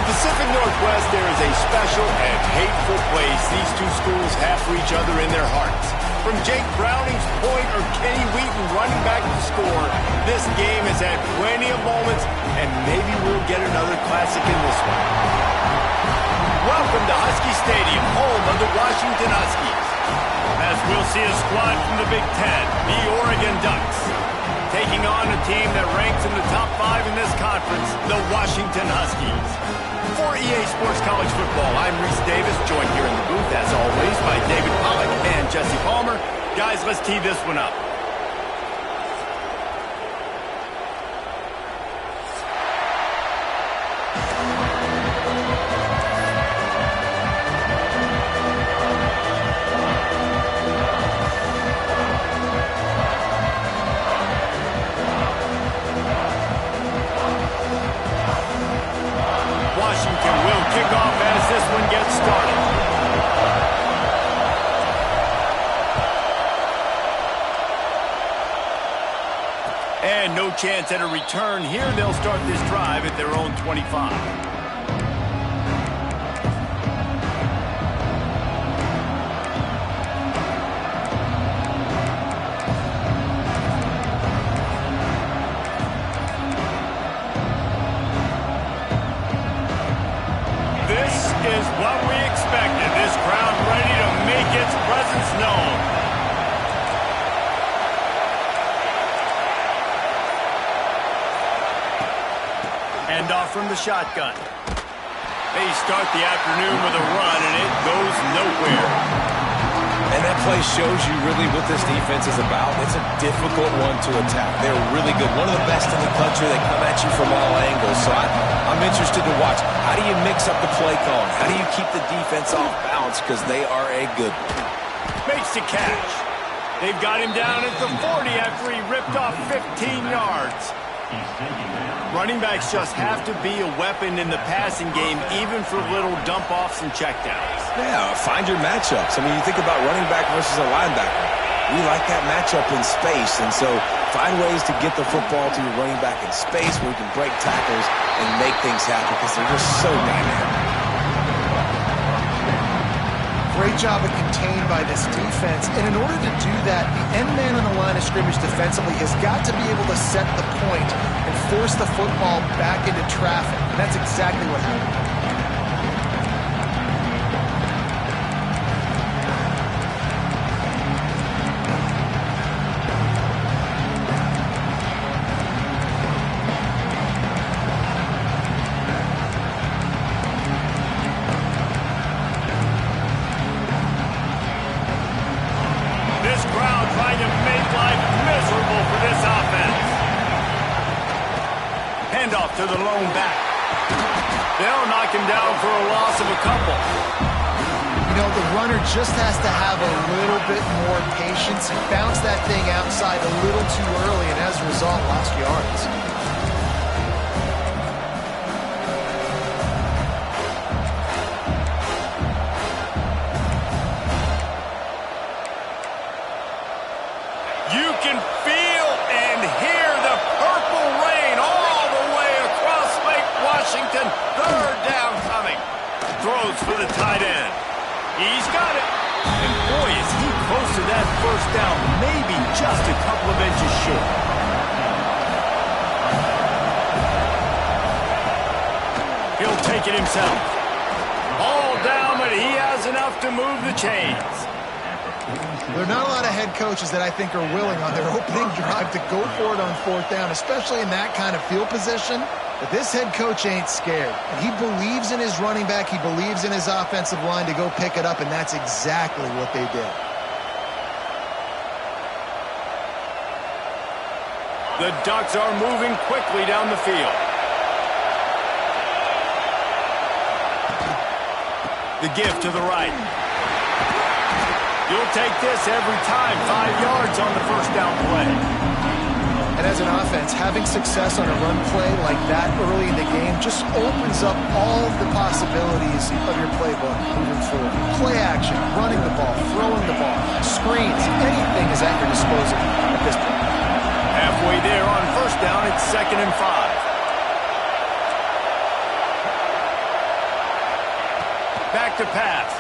Pacific Northwest, there is a special and hateful place these two schools have for each other in their hearts. From Jake Browning's point or Kenny Wheaton running back to score, this game has had plenty of moments, and maybe we'll get another classic in this one. Welcome to Husky Stadium, home of the Washington Huskies. As we'll see a squad from the Big Ten, the Oregon Ducks, taking on a team that ranks in the top 5 in this conference, the Washington Huskies. For EA Sports College Football, I'm Reese Davis, joined here in the booth, as always, by David Pollack and Jesse Palmer. Guys, let's tee this one up. Washington will kick off as this one gets started. And no chance at a return here. They'll start this drive at their own 25. This is what we expected. This crowd ready to make its presence known. Hand off from the shotgun. They start the afternoon with a run, and it goes nowhere. And that play shows you really what this defense is about. It's a difficult one to attack. They're really good. One of the best in the country. They come at you from all angles. So I'm interested to watch. How do you mix up the play calling? How do you keep the defense off balance? Because they are a good one. Makes the catch. They've got him down at the 40 after he ripped off 15 yards. Running backs just have to be a weapon in the passing game, even for little dump-offs and checkdowns. Yeah, find your matchups. I mean, you think about running back versus a linebacker. We like that matchup in space, and so find ways to get the football to your running back in space where you can break tackles and make things happen because they're just so dynamic. Great job of contained by this defense, and in order to do that, the end man on the line of scrimmage defensively has got to be able to set the point and force the football back into traffic, and that's exactly what happened. Trying to make life miserable for this offense. Handoff to the lone back. They'll knock him down for a loss of a couple. You know, the runner just has to have a little bit more patience and bounce that thing outside a little too early, and as a result, lost yards. You can feel and hear the purple rain all the way across Lake Washington. Third down coming. Throws for the tight end. He's got it. And boy, is he close to that first down. Maybe just a couple of inches short. He'll take it himself. All down, but he has enough to move the chains. There are not a lot of head coaches that I think are willing on their opening drive to go for it on fourth down, especially in that kind of field position. But this head coach ain't scared. And he believes in his running back. He believes in his offensive line to go pick it up, and that's exactly what they did. The Ducks are moving quickly down the field. The give to the right. You'll take this every time. 5 yards on the first down play. And as an offense, having success on a run play like that early in the game just opens up all of the possibilities of your playbook moving forward. Play action, running the ball, throwing the ball, screens, anything is at your disposal at this point. Halfway there on first down, it's 2nd and 5. back to pass.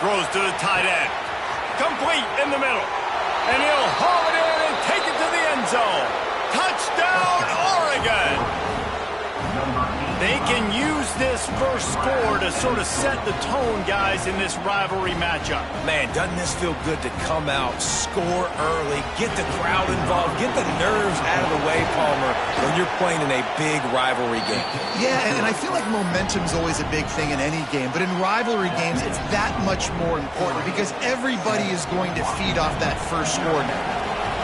Throws to the tight end. Complete in the middle. And he'll haul it in and take it to the end zone. Touchdown, Oregon! They can use this first score to sort of set the tone, guys, in this rivalry matchup. Man, doesn't this feel good to come out, score early, get the crowd involved, get the nerves out of the way, Palmer, when you're playing in a big rivalry game. Yeah, and I feel like momentum's always a big thing in any game, but in rivalry games, it's that much more important because everybody is going to feed off that first score now.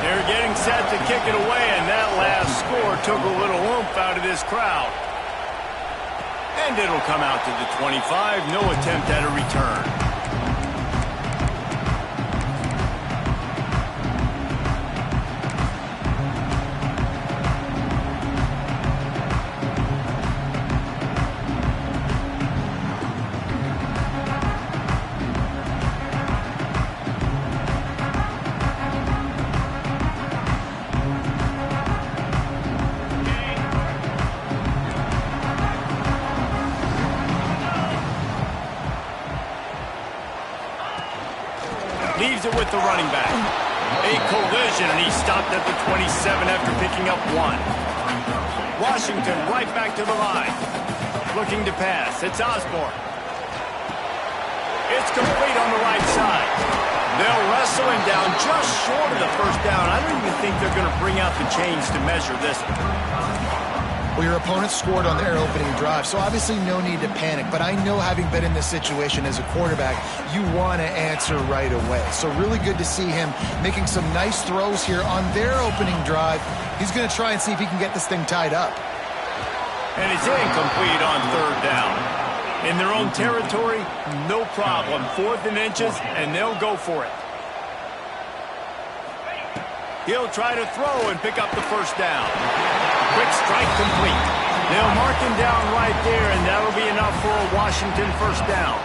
They're getting set to kick it away, and that last score took a little oomph out of this crowd. And it'll come out to the 25. No attempt at a return. Leaves it with the running back. A collision, and he stopped at the 27 after picking up 1. Washington right back to the line. Looking to pass. It's Osborne. It's complete on the right side. They'll wrestle him down just short of the first down. I don't even think they're going to bring out the chains to measure this one. Well, your opponent scored on their opening drive, so obviously no need to panic. But I know, having been in this situation as a quarterback, you want to answer right away. So really good to see him making some nice throws here on their opening drive. He's going to try and see if he can get this thing tied up. And it's incomplete on third down. In their own territory, no problem. 4th and inches, and they'll go for it. He'll try to throw and pick up the first down. Quick strike complete. They'll mark him down right there, and that'll be enough for a Washington first down.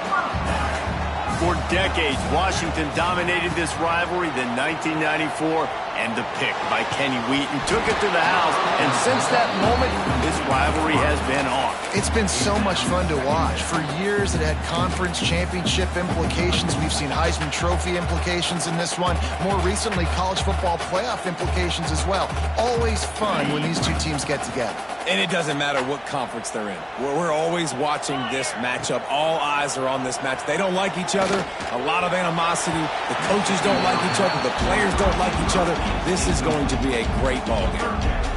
For decades, Washington dominated this rivalry. Then 1994, and the pick by Kenny Wheaton took it to the house. And since that moment, this rivalry has been on. It's been so much fun to watch. For years, it had conference championship implications. We've seen Heisman Trophy implications in this one. More recently, college football playoff implications as well. Always fun when these two teams get together. And it doesn't matter what conference they're in. We're always watching this matchup. All eyes are on this match. They don't like each other. A lot of animosity. The coaches don't like each other. The players don't like each other. This is going to be a great ball game.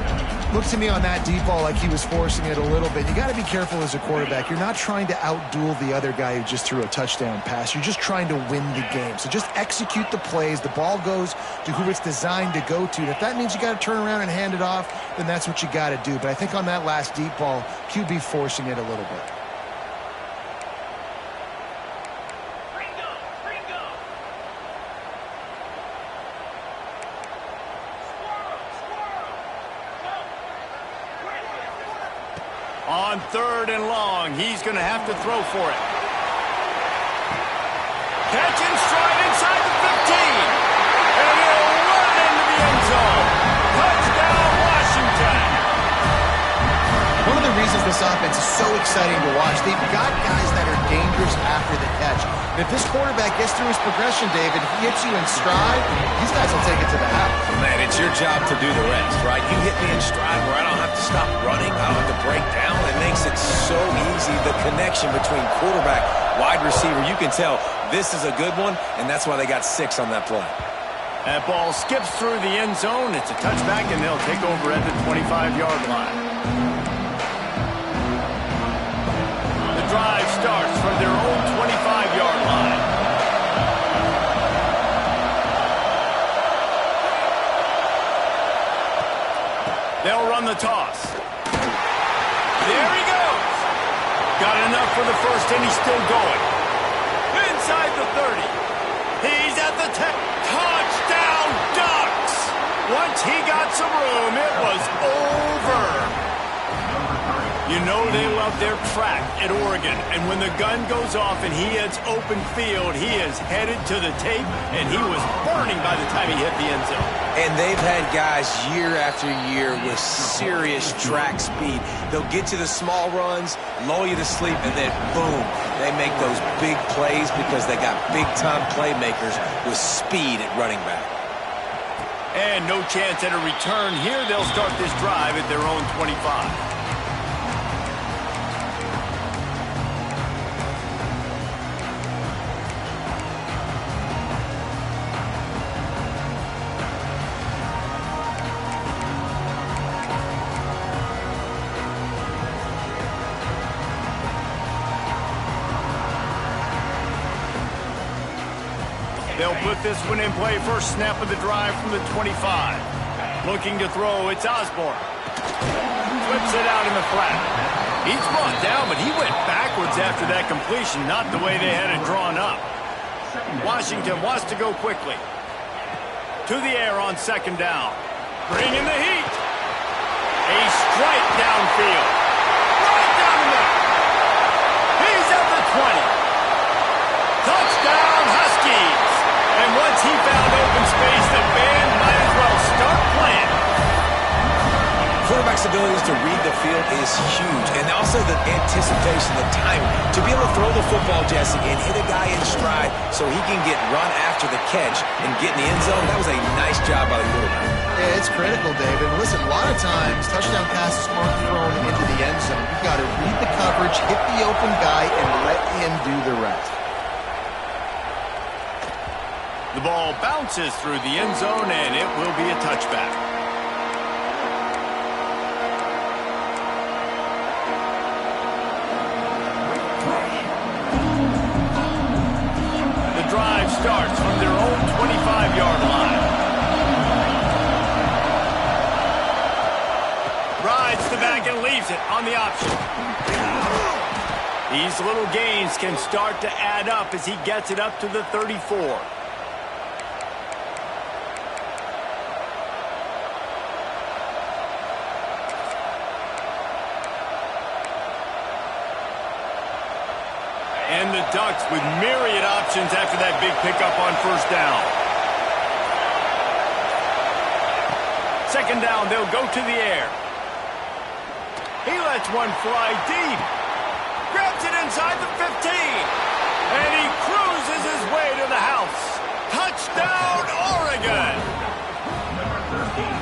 Looked to me on that deep ball like he was forcing it a little bit. You got to be careful as a quarterback. You're not trying to outduel the other guy who just threw a touchdown pass. You're just trying to win the game. So just execute the plays. The ball goes to who it's designed to go to. And if that means you got to turn around and hand it off, then that's what you got to do. But I think on that last deep ball, QB forcing it a little bit. On 3rd and long, he's going to have to throw for it. Catch and stride inside the 15. And he'll run into the end zone. Touchdown, Washington. One of the reasons this offense is so exciting to watch, they've got guys that are dangerous after the catch. And if this quarterback gets through his progression, David, if he hits you in stride, these guys will take it to the house. Man, it's your job to do the rest, right? You hit me in stride where I don't have to stop running. I don't have to break down. It makes it so easy. The connection between quarterback, wide receiver, you can tell this is a good one, and that's why they got 6 on that play. That ball skips through the end zone. It's a touchback, and they'll take over at the 25-yard line. The drive starts from their own 25-yard line. They'll run the toss. There he goes. Got enough for the first, and he's still going. Inside the 30. He's at the 10. Touchdown, Ducks! Once he got some room, it was over. You know they love their track at Oregon, and when the gun goes off and he hits open field, he is headed to the tape, and he was burning by the time he hit the end zone. And they've had guys year after year with serious track speed. They'll get you the small runs, lull you to sleep, and then boom, they make those big plays because they got big-time playmakers with speed at running back. And no chance at a return here. They'll start this drive at their own 25. They'll put this one in play. First snap of the drive from the 25. Looking to throw, it's Osborne. Flips it out in the flat. He's brought down, but he went backwards after that completion, not the way they had it drawn up. Washington wants to go quickly. To the air on second down. Bringing the heat. A strike downfield. Right down the middle. He's at the 20. Touchdown, Huskies. And once he found open space, the band might as well start playing. Quarterback's abilities to read the field is huge, and also the anticipation, the timing. To be able to throw the football, Jesse, and hit a guy in stride so he can get run after the catch and get in the end zone, that was a nice job by the quarterback. Yeah, it's critical, David. Listen, a lot of times, touchdown passes aren't thrown into the end zone. You've got to read the coverage, hit the open guy, and let him do the rest. The ball bounces through the end zone, and it will be a touchback. The drive starts from their own 25-yard line. Rides the back and leaves it on the option. These little gains can start to add up as he gets it up to the 34. And the Ducks with myriad options after that big pickup on first down. Second down, they'll go to the air. He lets one fly deep. Grabs it inside the 15. And he cruises his way to the house. Touchdown, Oregon!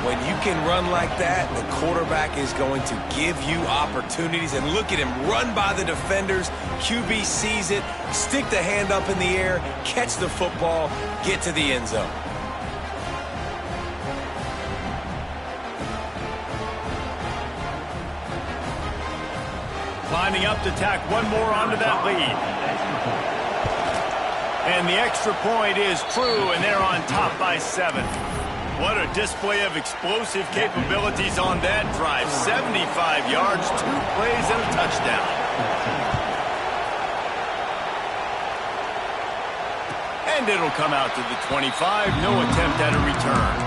When you can run like that, the quarterback is going to give you opportunities. And look at him run by the defenders. QB sees it, stick the hand up in the air, catch the football, get to the end zone. Lining up to tack one more onto that lead. And the extra point is true, and they're on top by 7. What a display of explosive capabilities on that drive. 75 yards, 2 plays, and a touchdown. And it'll come out to the 25. No attempt at a return.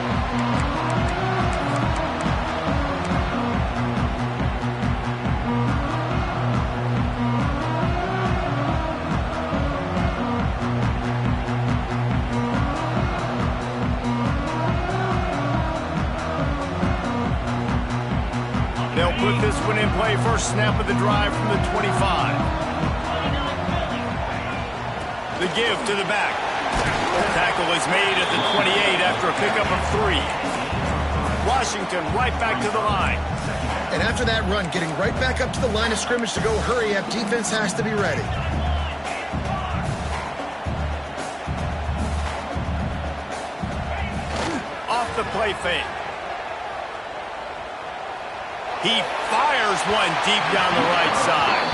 They'll put this one in play. First snap of the drive from the 25. The give to the back. The tackle is made at the 28 after a pickup of 3. Washington right back to the line. And after that run, getting right back up to the line of scrimmage to go hurry up, defense has to be ready. Off the play fake. He fires one deep down the right side.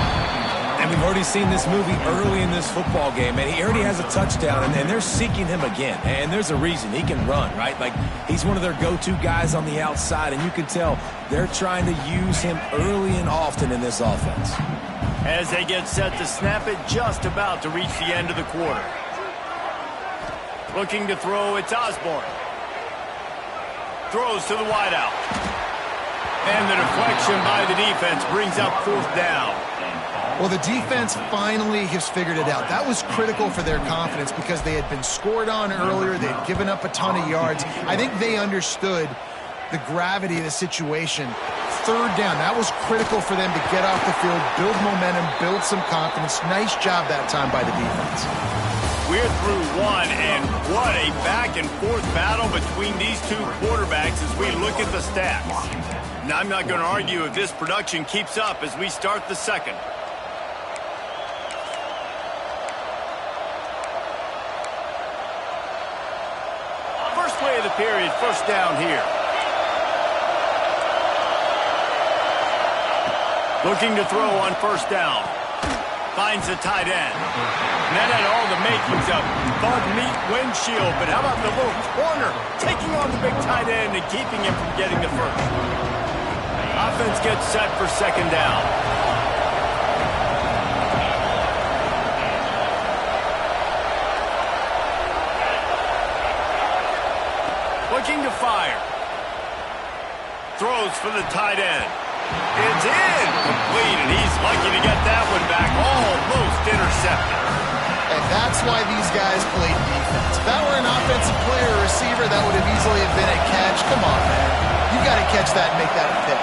And we've already seen this movie early in this football game, and he already has a touchdown, and they're seeking him again. And there's a reason. He can run, right? Like, he's one of their go-to guys on the outside, and you can tell they're trying to use him early and often in this offense. As they get set to snap it, just about to reach the end of the quarter. Looking to throw, it's Osborne. Throws to the wideout. And the deflection by the defense brings up 4th down. Well, the defense finally has figured it out. That was critical for their confidence because they had been scored on earlier. They had given up a ton of yards. I think they understood the gravity of the situation. 3rd down, that was critical for them to get off the field, build momentum, build some confidence. Nice job that time by the defense. We're through one, and what a back-and-forth battle between these two quarterbacks as we look at the stats. Now, I'm not going to argue if this production keeps up as we start the second. First play of the period, 1st down here. Looking to throw on 1st down. Finds the tight end. And that had all the makings of bug meat windshield, but how about the little corner taking on the big tight end and keeping him from getting the first? Offense gets set for 2nd down. Looking to fire. Throws for the tight end. It's incomplete, and he's lucky to get that one back. Almost intercepted. And that's why these guys played defense. If that were an offensive player or receiver, that would have easily have been a catch. Come on, man. You got to catch that and make that a pick.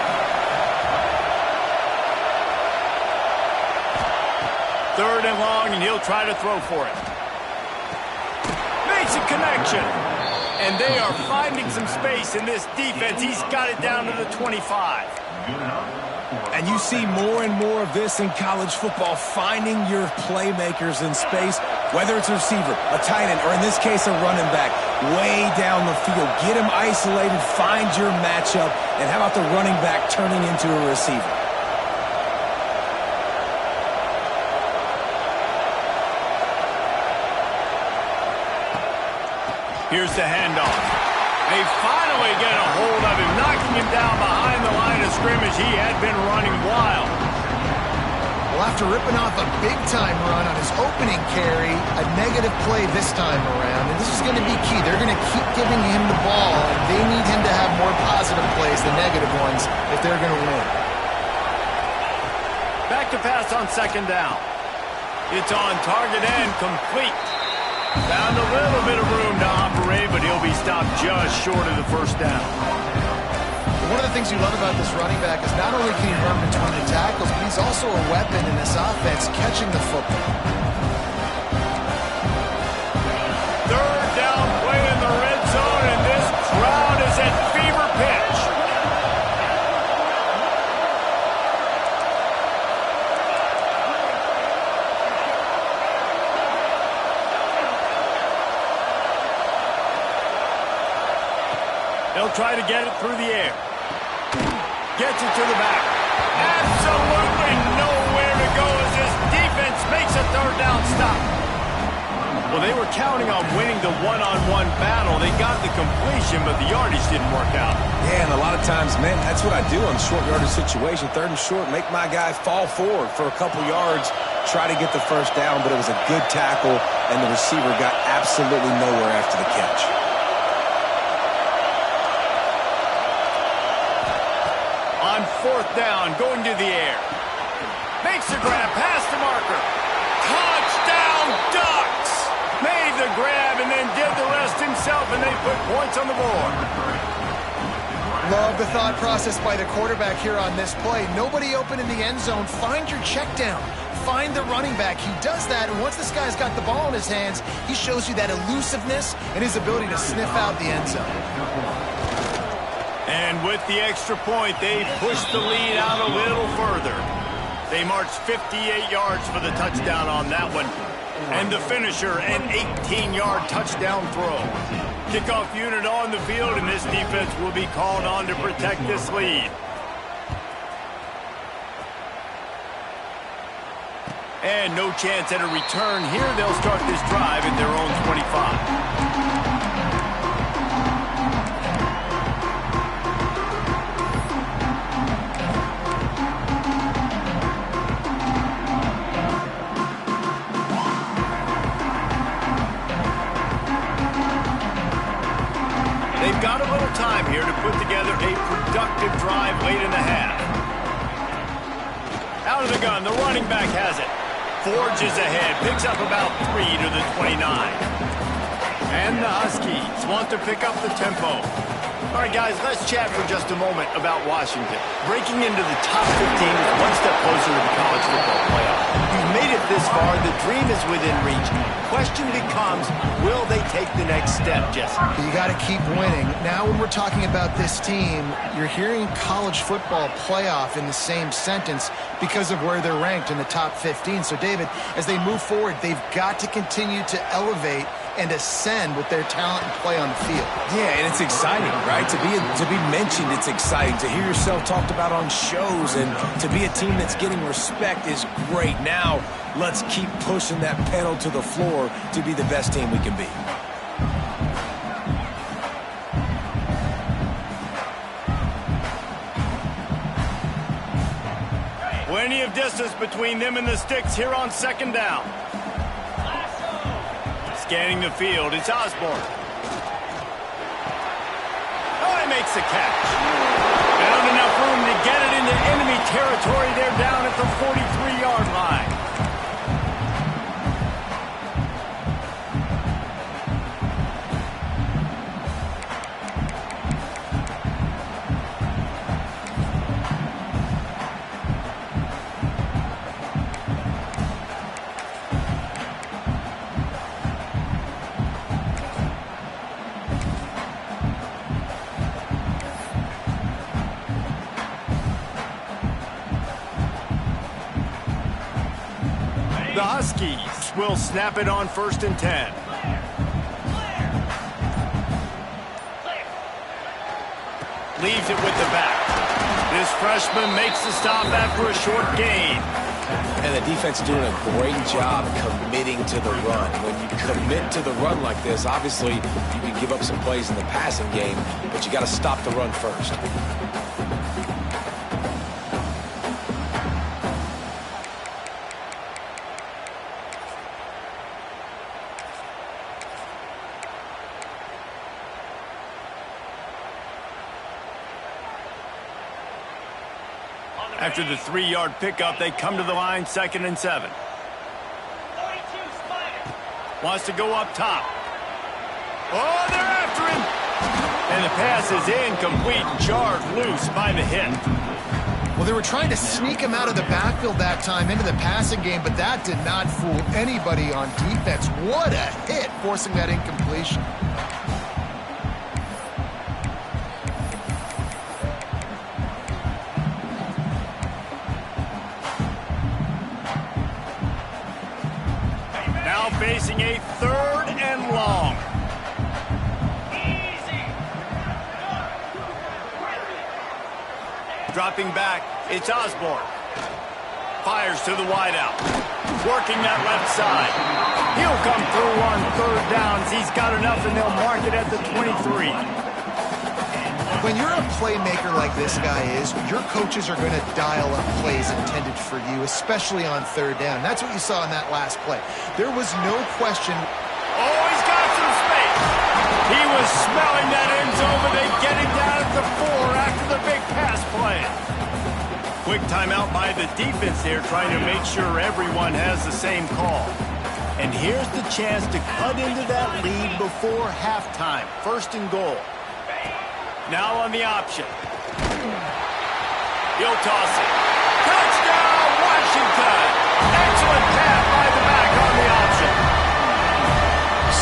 3rd and long, and he'll try to throw for it. Makes a connection. And they are finding some space in this defense. He's got it down to the 25. And you see more and more of this in college football, finding your playmakers in space, whether it's a receiver, a tight end, or in this case, a running back, way down the field. Get him isolated, find your matchup, and how about the running back turning into a receiver? Here's the handoff. They finally get a hold of him, knocking him down behind the line of scrimmage. He had been running wild. Well, after ripping off a big-time run on his opening carry, a negative play this time around, and this is going to be key. They're going to keep giving him the ball, and they need him to have more positive plays than negative ones if they're going to win. Back to pass on 2nd down. It's on target and complete. Found a little bit of room to operate, but he'll be stopped just short of the 1st down. One of the things you love about this running back is not only can he run between the tackles, but he's also a weapon in this offense catching the football. 3rd down play in the red zone, and this crowd is at fever pitch. They'll try to get it through the air. Gets it to the back. Absolutely nowhere to go as this defense makes a 3rd down stop. Well, they were counting on winning the one-on-one battle. They got the completion, but the yardage didn't work out. Yeah, and a lot of times, man, that's what I do on short yardage situation. 3rd and short, make my guy fall forward for a couple yards, try to get the 1st down, but it was a good tackle, and the receiver got absolutely nowhere after the catch. On 4th down, going to the air. Makes the grab, past the marker. Touchdown, Ducks! Made the grab and then did the rest himself, and they put points on the board. Love the thought process by the quarterback here on this play. Nobody open in the end zone. Find your check down. Find the running back. He does that, and once this guy's got the ball in his hands, he shows you that elusiveness and his ability to sniff out the end zone. And with the extra point, they pushed the lead out a little further. They marched 58 yards for the touchdown on that one. And the finisher, an 18-yard touchdown throw. Kickoff unit on the field, and this defense will be called on to protect this lead. And no chance at a return here. They'll start this drive at their own 25. They've got a little time here to put together a productive drive late in Out of the gun, the running back has it. Forges ahead, picks up about 3 to the 29. And the Huskies want to pick up the tempo. All right, guys, let's chat for just a moment about Washington. Breaking into the top 15 is one step closer to the college football playoff. You've made it this far. The dream is within reach. Question becomes, will they take the next step, Jesse? You got to keep winning. Now when we're talking about this team, you're hearing college football playoff in the same sentence because of where they're ranked in the top 15. So, David, as they move forward, they've got to continue to elevate and ascend with their talent and play on the field. Yeah, and it's exciting, right? To be mentioned, it's exciting. To hear yourself talked about on shows and to be a team that's getting respect is great. Now, let's keep pushing that pedal to the floor to be the best team we can be. Plenty of distance between them and the sticks here on second down. Scanning the field, it's Osborne. Oh, he makes the catch. Found enough room to get it into enemy territory. They're down at the 43-yard line. The Huskies will snap it on 1st and 10. Leaves it with the back. This freshman makes the stop after a short gain. And the defense doing a great job committing to the run. When you commit to the run like this, obviously you can give up some plays in the passing game, but you got to stop the run first. After the 3-yard pickup, they come to the line 2nd and 7. Wants to go up top. Oh, they're after him. And the pass is incomplete and charged loose by the hit. Well, they were trying to sneak him out of the backfield that time into the passing game, but that did not fool anybody on defense. What a hit, forcing that incompletion. Facing a 3rd and long. Dropping back, it's Osborne. Fires to the wideout. Working that left side. He'll come through on 3rd downs. He's got enough, and they'll mark it at the 23. When you're a playmaker like this guy is, your coaches are going to dial up plays intended for you, especially on 3rd down. That's what you saw in that last play. There was no question. Oh, he's got some space. He was smelling that end zone, but they get him down at the 4 after the big pass play. Quick timeout by the defense here, trying to make sure everyone has the same call. And here's the chance to cut into that lead before halftime. 1st and goal. Now on the option. He'll toss it. Touchdown, Washington! Excellent pass by the back on the option.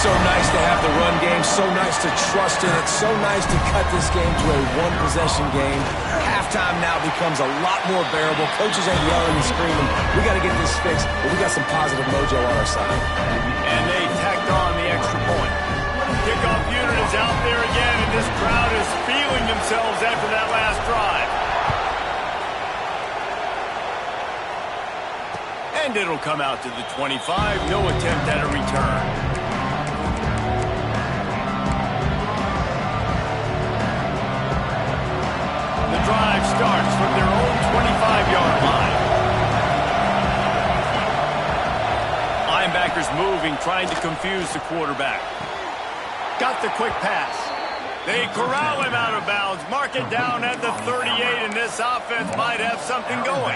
So nice to have the run game, so nice to trust in it, so nice to cut this game to a one-possession game. Halftime now becomes a lot more bearable. Coaches ain't yelling and screaming. We got to get this fixed, but we got some positive mojo on our side. And they tacked on the extra point. Kickoff unit is out there again, and this crowd is feeling themselves after that last drive. And it'll come out to the 25. No attempt at a return. The drive starts from their own 25-yard line. Linebackers moving, trying to confuse the quarterback. Got the quick pass. They corral him out of bounds. Mark it down at the 38, and this offense might have something going.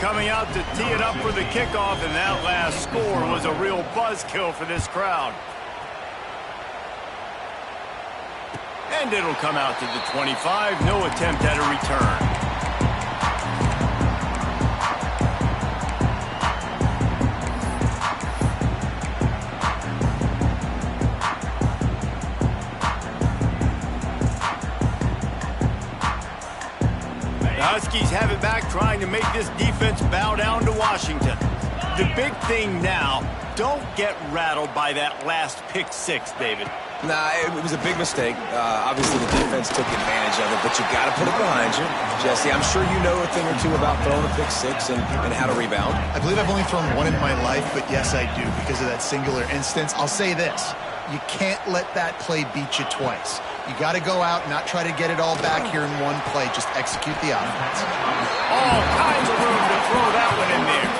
coming out to tee it up for the kickoff, and that last score was a real buzzkill for this crowd. And it'll come out to the 25. No attempt at a return. Huskies have it back, trying to make this defense bow down to Washington. The big thing now, don't get rattled by that last pick six, David. Nah, it was a big mistake. Obviously, the defense took advantage of it, but you got to put it behind you. Jesse, I'm sure you know a thing or two about throwing a pick six and how to rebound. I believe I've only thrown one in my life, but yes, I do because of that singular instance. I'll say this. You can't let that play beat you twice. You got to go out and not try to get it all back here in one play. Just execute the offense. All kinds of room to throw that one in there.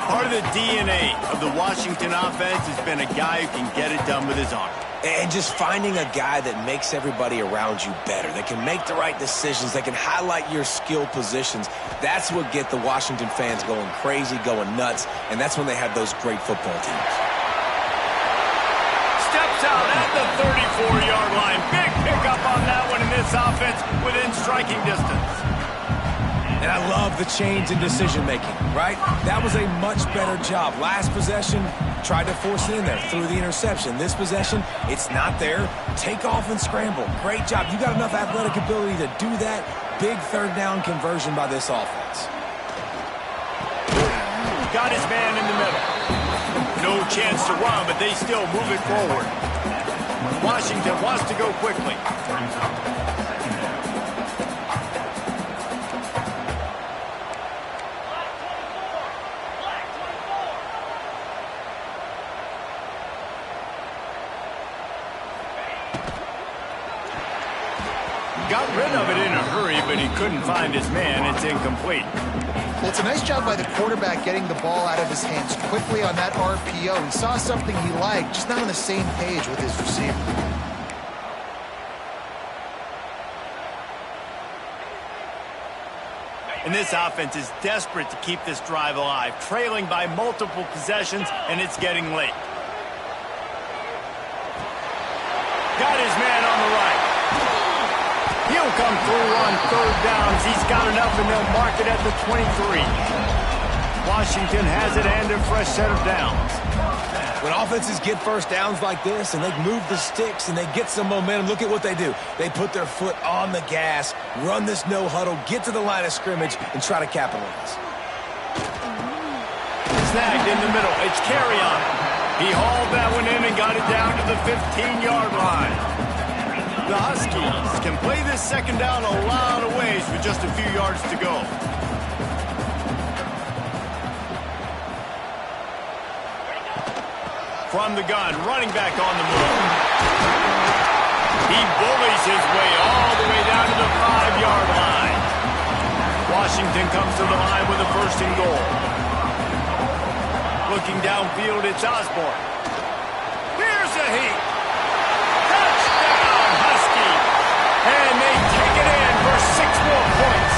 Part of the DNA of the Washington offense has been a guy who can get it done with his arm. And just finding a guy that makes everybody around you better, that can make the right decisions, that can highlight your skill positions. That's what get the Washington fans going crazy, going nuts, and that's when they have those great football teams. Steps out at the 34-yard line. Big pickup on that one in this offense within striking distance. And I love the change in decision-making, right? That was a much better job. Last possession, tried to force it in there, threw the interception. This possession, it's not there. Take off and scramble. Great job. You got enough athletic ability to do that. Big third down conversion by this offense. Got his man in the middle. No chance to run, but they still move it forward. Washington wants to go quickly. Got rid of it in a hurry, but he couldn't find his man. It's incomplete. Well, it's a nice job by the quarterback getting the ball out of his hands quickly on that RPO. He saw something he liked, just not on the same page with his receiver. And this offense is desperate to keep this drive alive, trailing by multiple possessions, and it's getting late. Got his man on the right. He'll come through on third downs. He's got enough, and they'll mark it at the 23. Washington has it and a fresh set of downs. When offenses get first downs like this and they move the sticks and they get some momentum, look at what they do. They put their foot on the gas, run this no huddle, get to the line of scrimmage, and try to capitalize. Snagged in the middle. It's carry on. He hauled that one in and got it down to the 15-yard line. The Huskies can play this second down a lot of ways with just a few yards to go. From the gun, running back on the move. He bullies his way all the way down to the 5-yard line. Washington comes to the line with a first and goal. Looking downfield, it's Osborne. Here's a heat. Touchdown, Husky. And they take it in for 6 more points.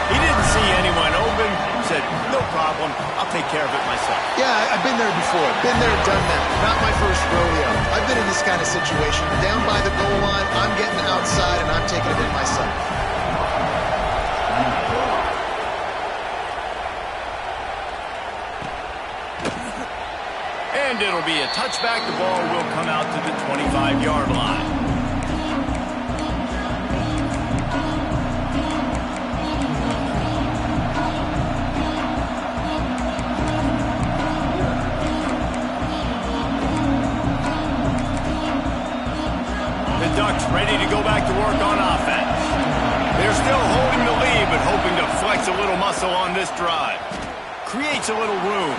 He didn't see anyone open. Said, no problem. I'll take care of it myself. Yeah, I've been there before. Been there, done that. Not my first rodeo. I've been in this kind of situation. Down by the goal line, I'm getting outside, and I'm taking a hit myself. And it'll be a touchback. The ball will come out to the 25-yard line. The Ducks ready to go back to work on offense. They're still holding the lead, but hoping to flex a little muscle on this drive. Creates a little room.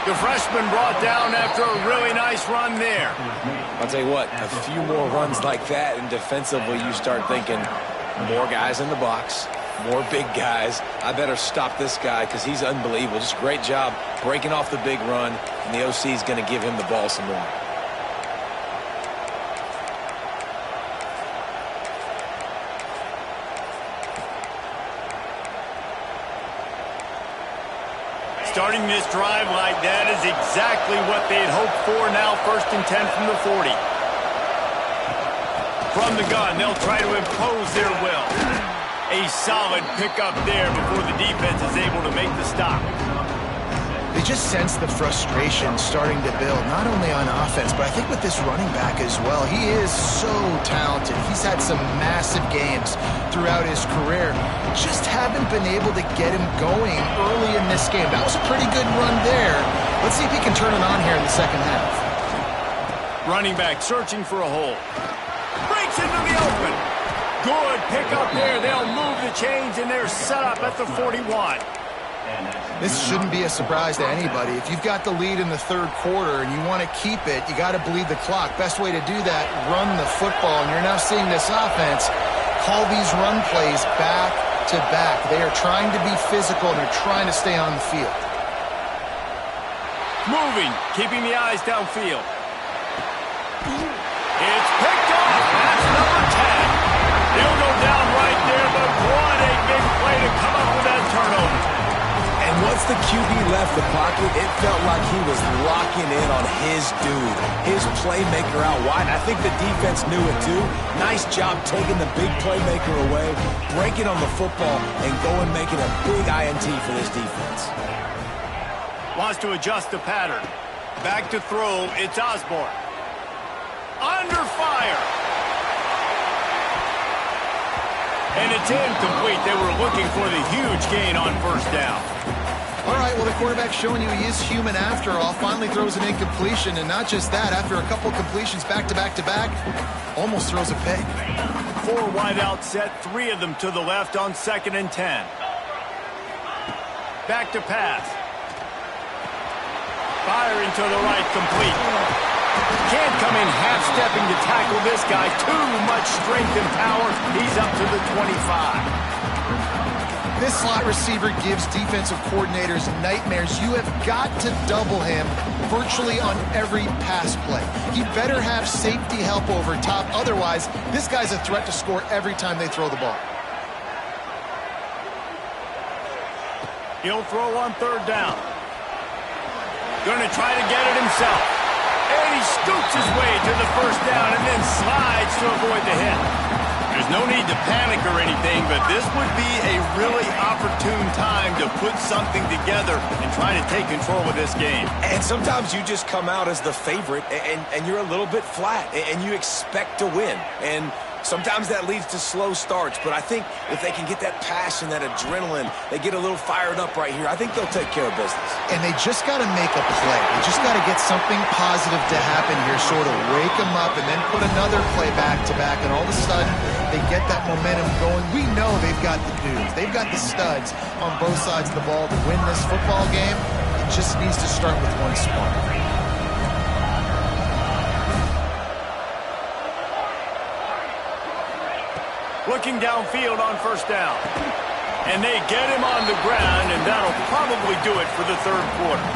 The freshman brought down after a really nice run there. I'll tell you what, a few more runs like that, and defensively you start thinking, more guys in the box, more big guys. I better stop this guy because he's unbelievable. Just a great job breaking off the big run, and the OC is going to give him the ball some more. Starting this drive like that is exactly what they had hoped for. Now 1st and 10 from the 40. From the gun, they'll try to impose their will. A solid pickup there before the defense is able to make the stop. They just sense the frustration starting to build, not only on offense, but I think with this running back as well. He is so talented. He's had some massive games throughout his career. Just haven't been able to get him going early in this game. That was a pretty good run there. Let's see if he can turn it on here in the second half. Running back searching for a hole. Breaks into the open. Good pick up there. They'll move the chains, and they're set up at the 41. This shouldn't be a surprise to anybody. If you've got the lead in the third quarter and you want to keep it, you got to bleed the clock. Best way to do that, run the football. And you're now seeing this offense call these run plays back to back. They are trying to be physical, and they're trying to stay on the field. Moving, keeping the eyes downfield. It's picked off. That's number 10. He'll go down right there, but what a big play to come up with that turnover. And once the QB left the pocket, it felt like he was locking in on his dude, his playmaker out wide. I think the defense knew it too. Nice job taking the big playmaker away, breaking on the football, and going making a big INT for this defense. Wants to adjust the pattern. Back to throw, it's Osborne. Under fire. And it's incomplete. They were looking for the huge gain on 1st down. All right, well, the quarterback's showing you he is human after all. Finally throws an incompletion, and not just that, after a couple completions back to back to back, almost throws a pick. 4 wide out set, 3 of them to the left on 2nd and 10. Back to pass. Firing to the right, complete. Can't come in half-stepping to tackle this guy. Too much strength and power. He's up to the 25. This slot receiver gives defensive coordinators nightmares. You have got to double him virtually on every pass play. He better have safety help over top. Otherwise, this guy's a threat to score every time they throw the ball. He'll throw on 3rd down. Going to try to get it himself. And he scoots his way to the 1st down and then slides to avoid the hit. There's no need to panic or anything, but this would be a really opportune time to put something together and try to take control of this game. And sometimes you just come out as the favorite, and you're a little bit flat, and you expect to win. And sometimes that leads to slow starts, but I think if they can get that passion, that adrenaline, they get a little fired up right here, I think they'll take care of business. And they just got to make a play. They just got to get something positive to happen here, sort of wake them up and then put another play back to back, and all of a sudden they get that momentum going. We know they've got the dudes. They've got the studs on both sides of the ball to win this football game. It just needs to start with one spark. Looking downfield on 1st down. And they get him on the ground, and that'll probably do it for the 3rd quarter.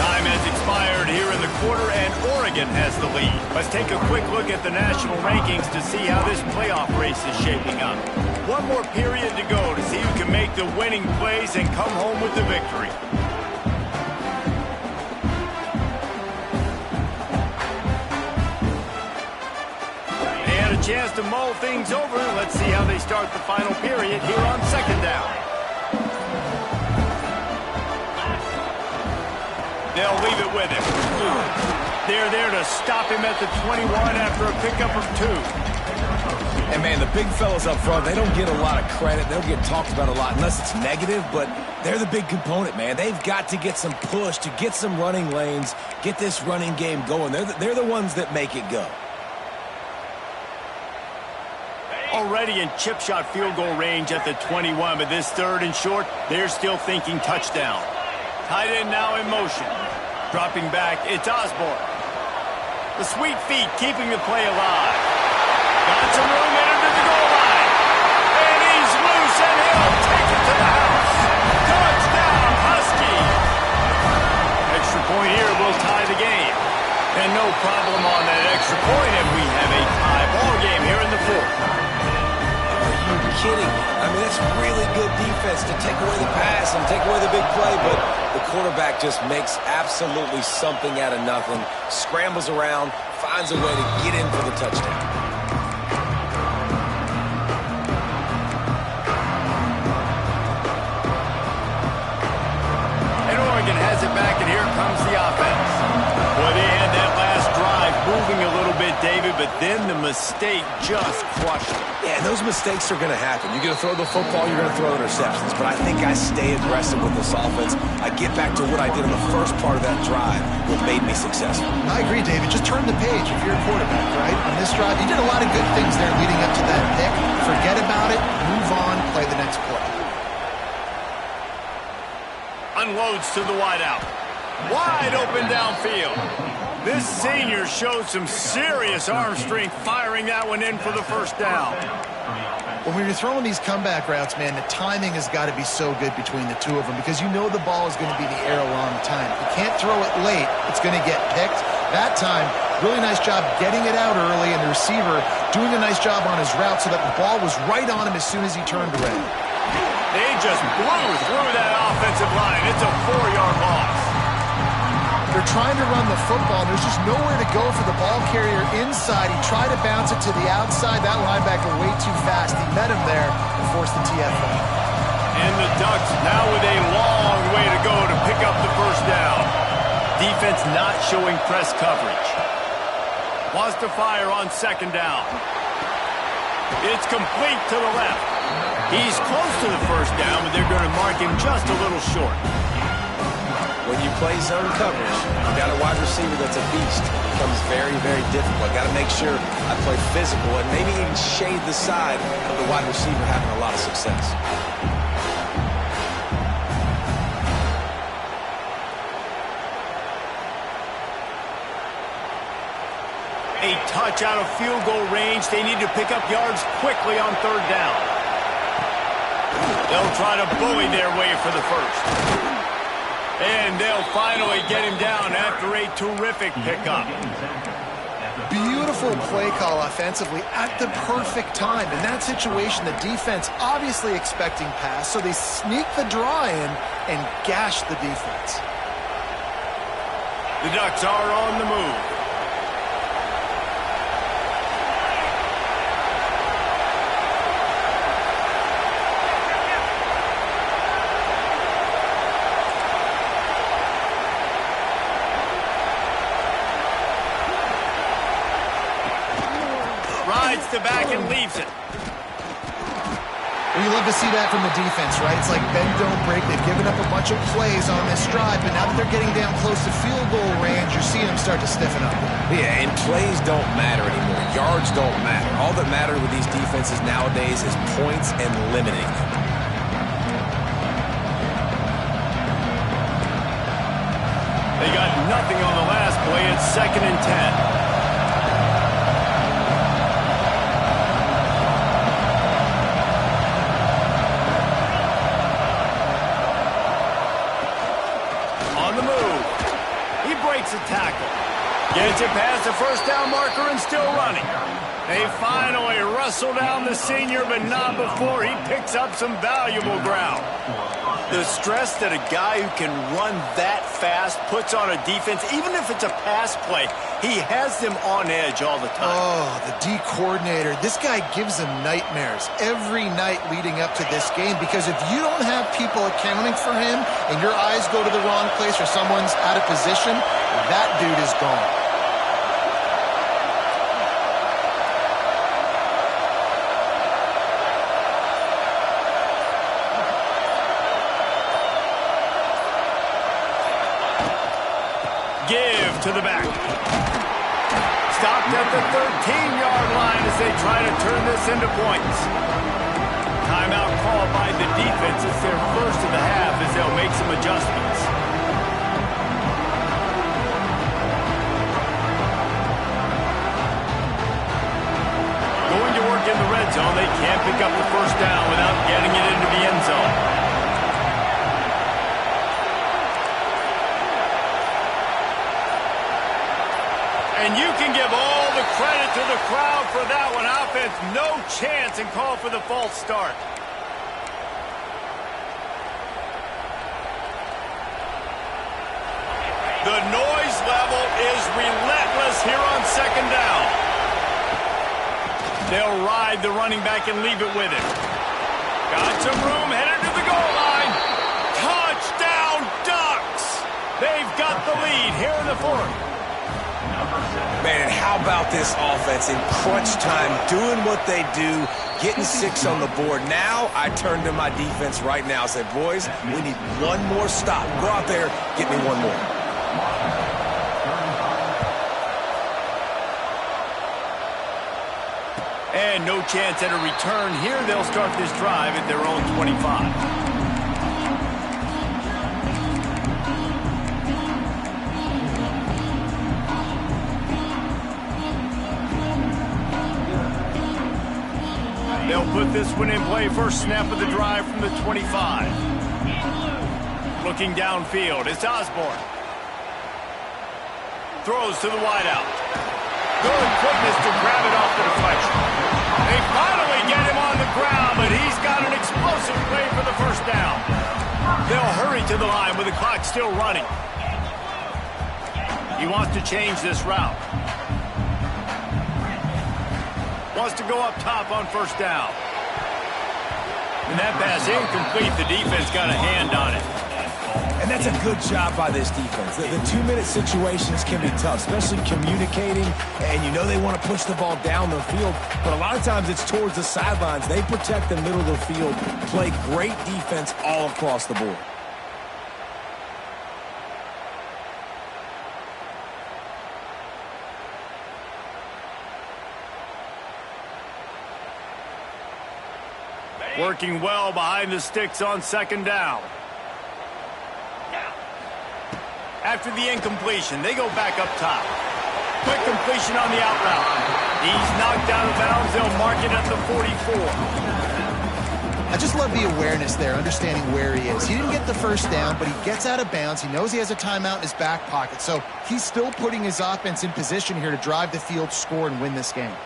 Time has expired here in the quarter, and Oregon has the lead. Let's take a quick look at the national rankings to see how this playoff race is shaping up. One more period to go to see who can make the winning plays and come home with the victory. Chance to mull things over. Let's see how they start the final period here on 2nd down. They'll leave it with him. They're there to stop him at the 21 after a pickup of 2. And man, the big fellas up front, they don't get a lot of credit. They don't get talked about a lot unless it's negative, but they're the big component, man. They've got to get some push, to get some running lanes, get this running game going. They're the ones that make it go. Already in chip shot field goal range at the 21, but this 3rd and short, they're still thinking touchdown. Tight end now in motion. Dropping back, it's Osborne. The sweet feet keeping the play alive. Got some room in under the goal line. And he's loose, and he'll take it to the house. Touchdown, Husky. Extra point here will tie the game. And no problem on that extra point, and we have a tie ball game here in the 4th. Kidding. I mean, that's really good defense. defense to take away the pass and take away the big play, but the quarterback just makes absolutely something out of nothing, scrambles around, finds a way to get in for the touchdown. Has it back, and here comes the offense. Boy, they had that last drive moving a little bit, David, but then the mistake just crushed them. Yeah, those mistakes are going to happen. You're going to throw the football, you're going to throw interceptions, but I think I stay aggressive with this offense. I get back to what I did in the first part of that drive, what made me successful. I agree, David. Just turn the page if you're a quarterback, right? On this drive, you did a lot of good things there leading up to that pick. Forget about it, move on, play the next play. Unloads to the wideout. Wide open downfield. This senior showed some serious arm strength firing that one in for the first down. When you're throwing these comeback routes, man, the timing has got to be so good between the two of them because you know the ball is going to be in the air a long time. If you can't throw it late, it's going to get picked. That time, really nice job getting it out early, and the receiver doing a nice job on his route so that the ball was right on him as soon as he turned around. They just blew through that offensive line. It's a 4-yard loss. They're trying to run the football. There's just nowhere to go for the ball carrier inside. He tried to bounce it to the outside. That linebacker way too fast. He met him there and forced the TFL. And the Ducks now with a long way to go to pick up the first down. Defense not showing press coverage. Wants to fire on second down. It's complete to the left. He's close to the first down, but they're going to mark him just a little short. When you play zone coverage, you got a wide receiver that's a beast. It becomes very, very difficult. I got to make sure I play physical and maybe even shade the side of the wide receiver having a lot of success. A touch out of field goal range. They need to pick up yards quickly on third down. They'll try to bully their way for the first. And they'll finally get him down after a terrific pickup. Beautiful play call offensively at the perfect time. In that situation, the defense obviously expecting pass, so they sneak the draw in and gash the defense. The Ducks are on the move. Rides the back and leaves it. We love to see that from the defense, right? It's like bend, don't break. They've given up a bunch of plays on this drive, but now that they're getting down close to field goal range, you're seeing them start to stiffen up. Yeah, and plays don't matter anymore. Yards don't matter. All that matters with these defenses nowadays is points and limiting them. They got nothing on the last play. It's 2nd and 10. A tackle. Gets it past the first down marker and still running. They finally wrestle down the senior, but not before he picks up some valuable ground. The stress that a guy who can run that fast puts on a defense, even if it's a pass play, he has them on edge all the time. Oh, the D coordinator. This guy gives them nightmares every night leading up to this game because if you don't have people accounting for him and your eyes go to the wrong place or someone's out of position, that dude is gone. Give to the back. Stopped at the 13-yard line as they try to turn this into points. Timeout called by the defense. It's their first of the half as they'll make some adjustments. Going to work in the red zone. They can't pick up the first down without getting it into the end zone. And you can give all the credit to the crowd for that one. Offense, no chance, and call for the false start. The noise level is relentless here on second down. They'll ride the running back and leave it with him. Got some room, headed to the goal line. Touchdown, Ducks! They've got the lead here in the fourth. Man, and how about this offense in crunch time, doing what they do, getting 6 on the board. Now I turn to my defense right now and say, boys, we need one more stop. Go out there, get me one more. And no chance at a return here. They'll start this drive at their own 25. They'll put this one in play. First snap of the drive from the 25. Looking downfield, it's Osborne. Throws to the wideout. Good quickness to grab it off the deflection. They finally get him on the ground, but he's got an explosive play for the first down. They'll hurry to the line with the clock still running. He wants to change this route. Wants to go up top on first down. And that pass incomplete. The defense got a hand on it. And that's a good job by this defense. The 2-minute situations can be tough, especially communicating. And you know they want to push the ball down the field, but a lot of times it's towards the sidelines. They protect the middle of the field, play great defense all across the board. Working well behind the sticks on second down. After the incompletion, they go back up top. Quick completion on the out route. He's knocked out of bounds. They'll mark it at the 44. I just love the awareness there, understanding where he is. He didn't get the first down, but he gets out of bounds. He knows he has a timeout in his back pocket, so he's still putting his offense in position here to drive the field, score, and win this game.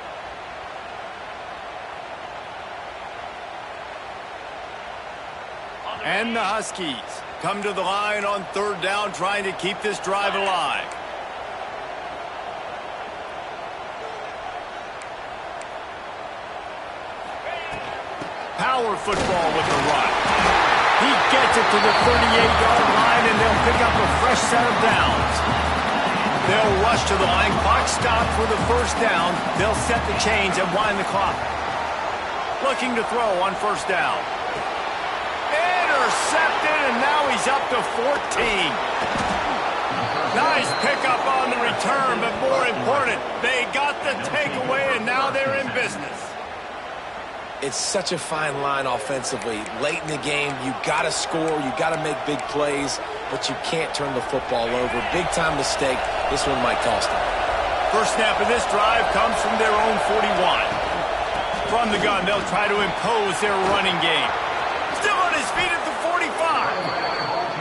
And the Huskies come to the line on third down, trying to keep this drive alive. Power football with the run. He gets it to the 38-yard line, and they'll pick up a fresh set of downs. They'll rush to the line. Clock stopped for the first down. They'll set the chains and wind the clock. Looking to throw on first down. Intercepted, and now he's up to 14. Nice pickup on the return, but more important, they got the takeaway, and now they're in business. It's such a fine line offensively. Late in the game, you got to score, you got to make big plays, but you can't turn the football over. Big-time mistake. This one might cost them. First snap of this drive comes from their own 41. From the gun, they'll try to impose their running game. Still on his feet at the 45.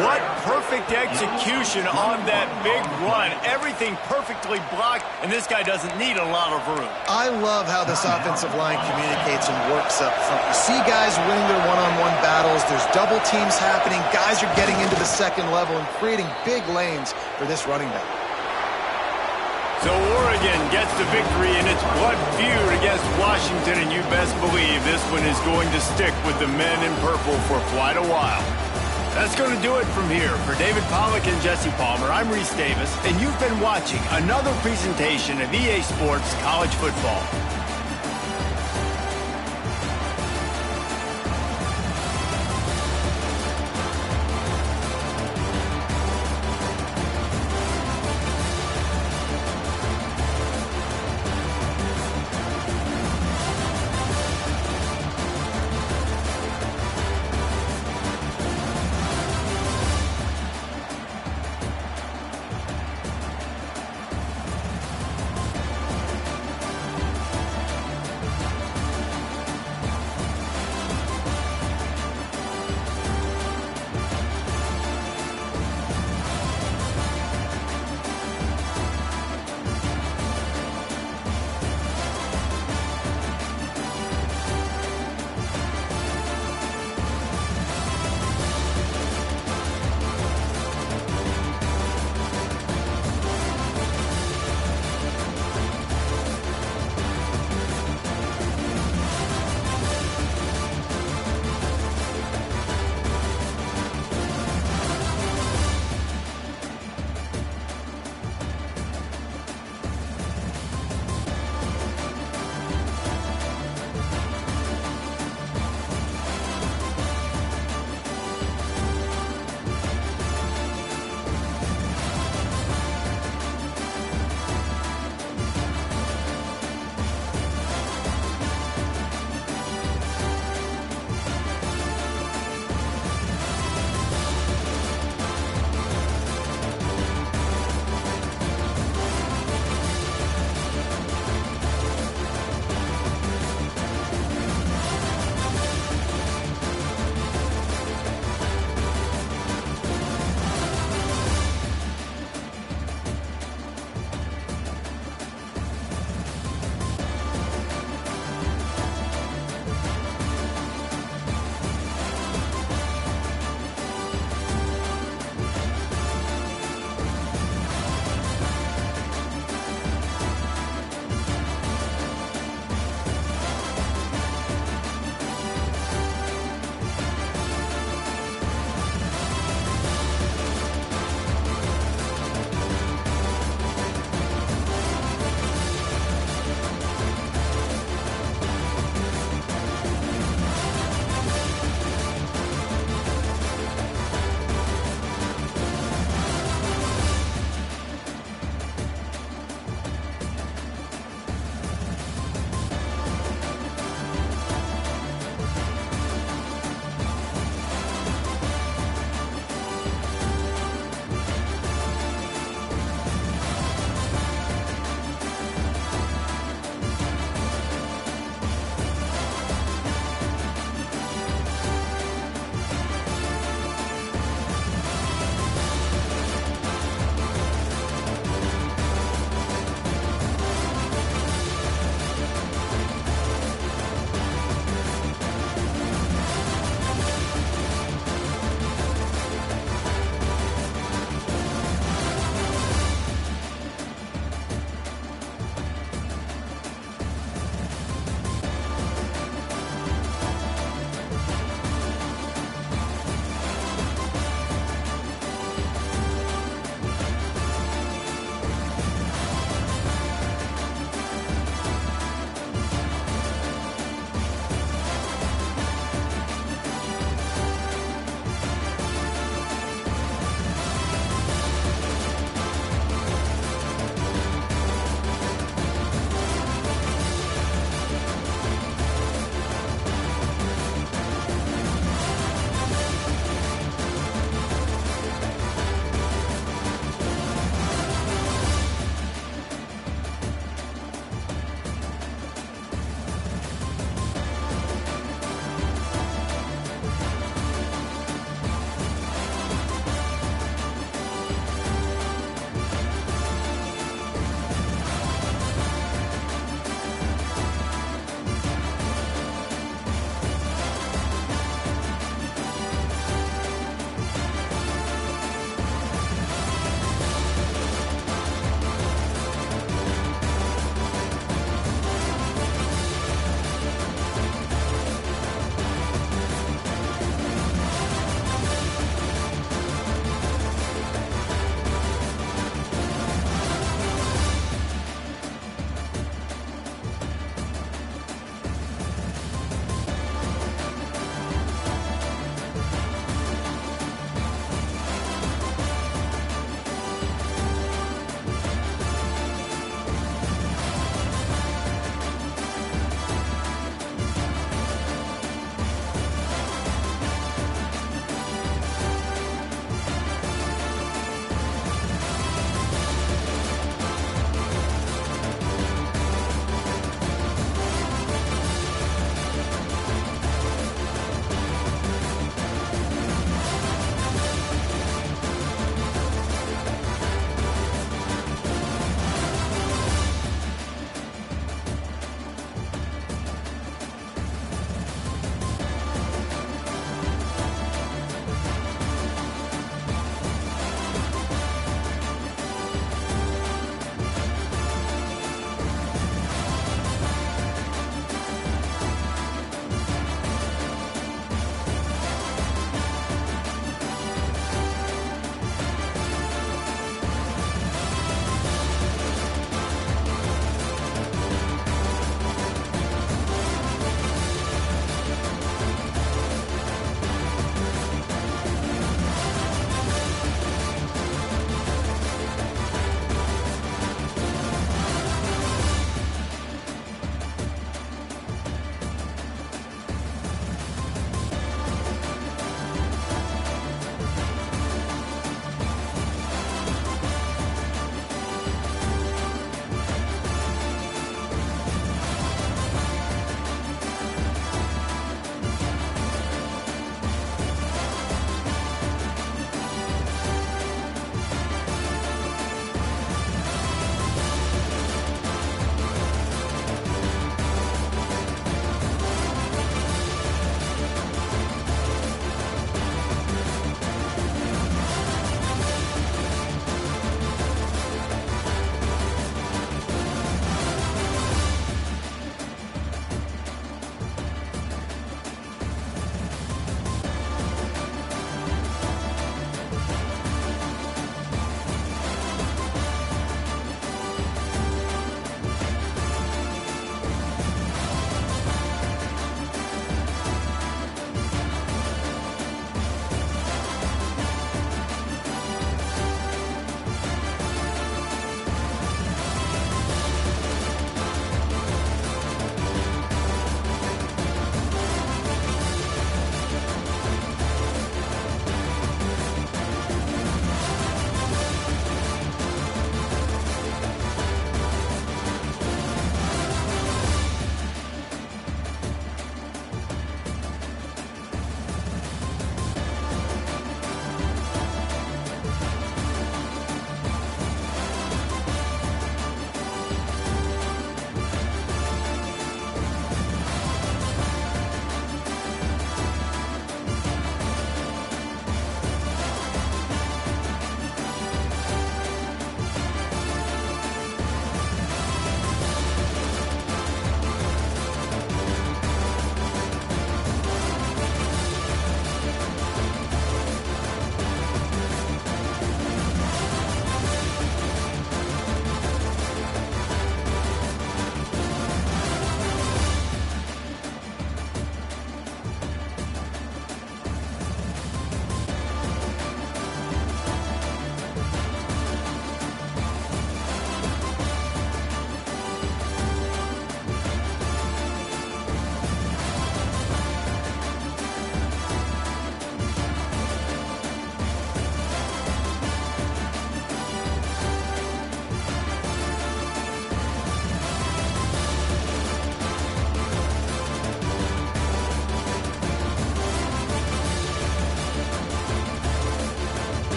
What perfect execution on that big run. Everything perfectly blocked, and this guy doesn't need a lot of room. I love how this offensive line communicates and works up front. You see guys winning their one-on-one battles. There's double teams happening. Guys are getting into the second level and creating big lanes for this running back. So Oregon gets the victory in its blood feud against Washington, and you best believe this one is going to stick with the men in purple for quite a while. That's going to do it from here. For David Pollack and Jesse Palmer, I'm Reese Davis, and you've been watching another presentation of EA Sports College Football.